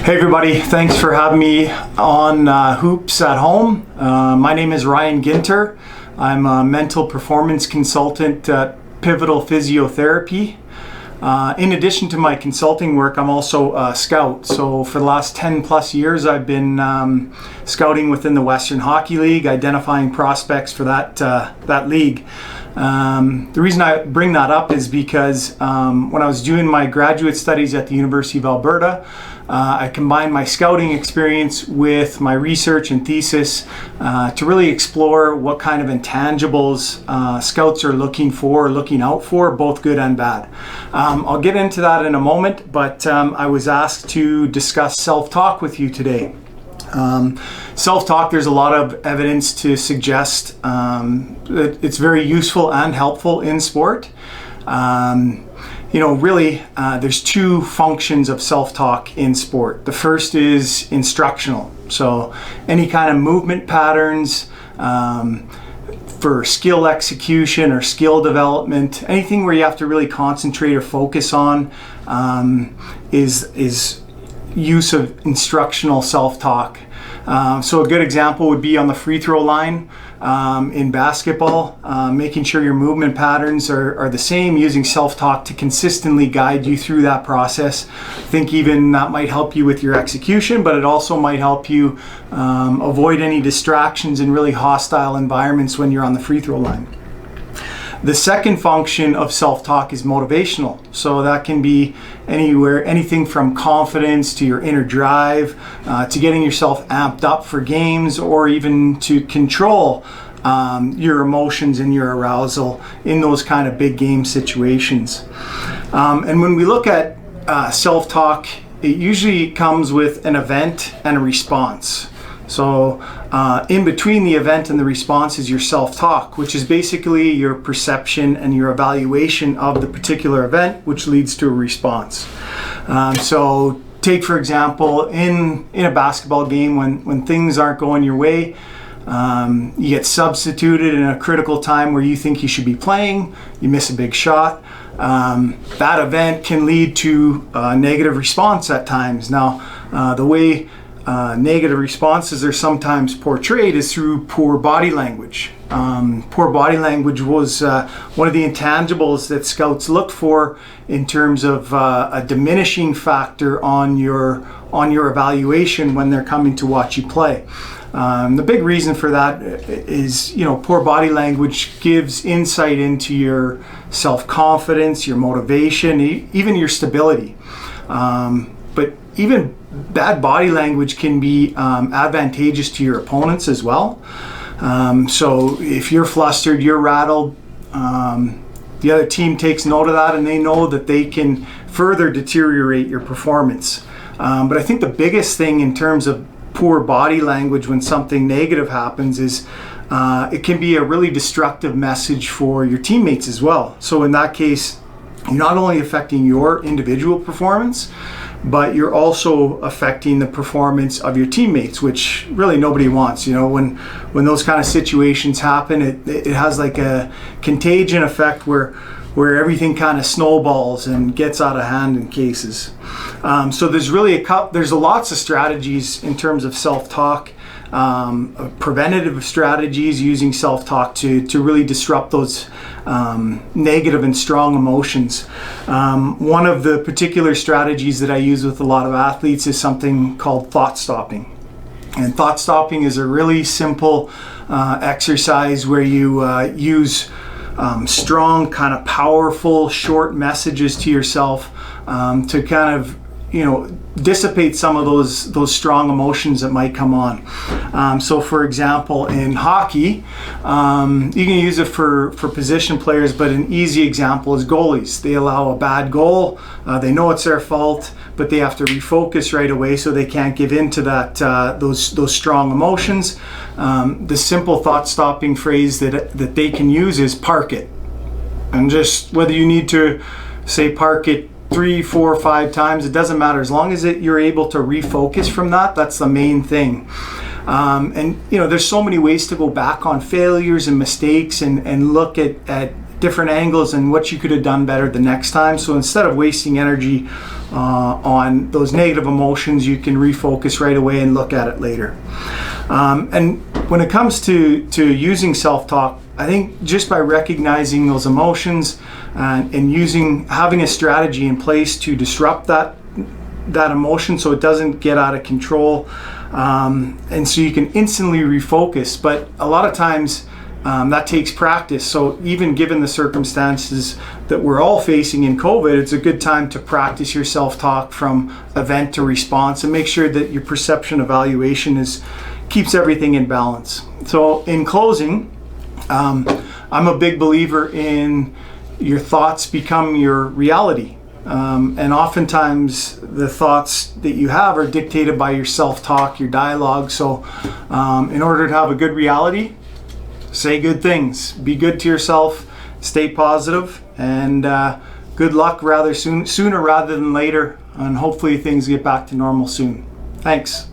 Hey everybody, thanks for having me on Hoops at Home. My name is Ryan Guenter. I'm a mental performance consultant at Pivotal Physiotherapy. In addition to my consulting work, I'm also a scout. So for the last 10 plus years, I've been scouting within the Western Hockey League, identifying prospects for that league. The reason I bring that up is because when I was doing my graduate studies at the University of Alberta, I combined my scouting experience with my research and thesis to really explore what kind of intangibles scouts are looking out for, both good and bad. I'll get into that in a moment, but I was asked to discuss self-talk with you today. Self-talk, there's a lot of evidence to suggest that it's very useful and helpful in sport. There's two functions of self-talk in sport. The first is instructional. So any kind of movement patterns for skill execution or skill development, anything where you have to really concentrate or focus on is use of instructional self-talk. So a good example would be on the free throw line in basketball, making sure your movement patterns are the same, using self-talk to consistently guide you through that process. I think even that might help you with your execution, but it also might help you avoid any distractions in really hostile environments when you're on the free throw line. The second function of self-talk is motivational. So that can be anything from confidence to your inner drive, to getting yourself amped up for games, or even to control your emotions and your arousal in those kind of big game situations. And when we look at self-talk, it usually comes with an event and a response. So in between the event and the response is your self-talk, which is basically your perception and your evaluation of the particular event, which leads to a response. So take, for example, in a basketball game, when things aren't going your way, you get substituted in a critical time where you think you should be playing, you miss a big shot. That event can lead to a negative response at times. Now, the way negative responses are sometimes portrayed is through poor body language. Poor body language was one of the intangibles that scouts looked for in terms of a diminishing factor on your evaluation when they're coming to watch you play. The big reason for that is, poor body language gives insight into your self-confidence, your motivation, even your stability. But even bad body language can be advantageous to your opponents as well. So if you're flustered, you're rattled, the other team takes note of that and they know that they can further deteriorate your performance. But I think the biggest thing in terms of poor body language when something negative happens is it can be a really destructive message for your teammates as well. So in that case, you're not only affecting your individual performance, but you're also affecting the performance of your teammates, which really nobody wants. When those kind of situations happen, it has like a contagion effect where everything kind of snowballs and gets out of hand in cases. So there's lots of strategies in terms of self-talk, preventative strategies using self-talk to really disrupt those negative and strong emotions. One of the particular strategies that I use with a lot of athletes is something called thought stopping. And thought stopping is a really simple exercise where you use strong, kind of powerful, short messages to yourself to kind of dissipate some of those strong emotions that might come on. So for example, in hockey, you can use it for position players, but an easy example is goalies. They allow a bad goal, they know it's their fault, but they have to refocus right away so they can't give in to those strong emotions. The simple thought stopping phrase that they can use is park it. And just whether you need to say park it 3, 4, 5 times, it doesn't matter. As long as you're able to refocus from that's the main thing. And there's so many ways to go back on failures and mistakes and look at different angles and what you could have done better the next time. So instead of wasting energy on those negative emotions, you can refocus right away and look at it later. And when it comes to using self-talk, I think just by recognizing those emotions and having a strategy in place to disrupt that emotion so it doesn't get out of control, and so you can instantly refocus. But a lot of times that takes practice. So even given the circumstances that we're all facing in COVID, it's a good time to practice your self-talk from event to response and make sure that your perception evaluation keeps everything in balance. So in closing, I'm a big believer in your thoughts become your reality. And oftentimes the thoughts that you have are dictated by your self-talk, your dialogue. So in order to have a good reality, say good things, be good to yourself, stay positive, and good luck sooner rather than later. And hopefully things get back to normal soon. Thanks.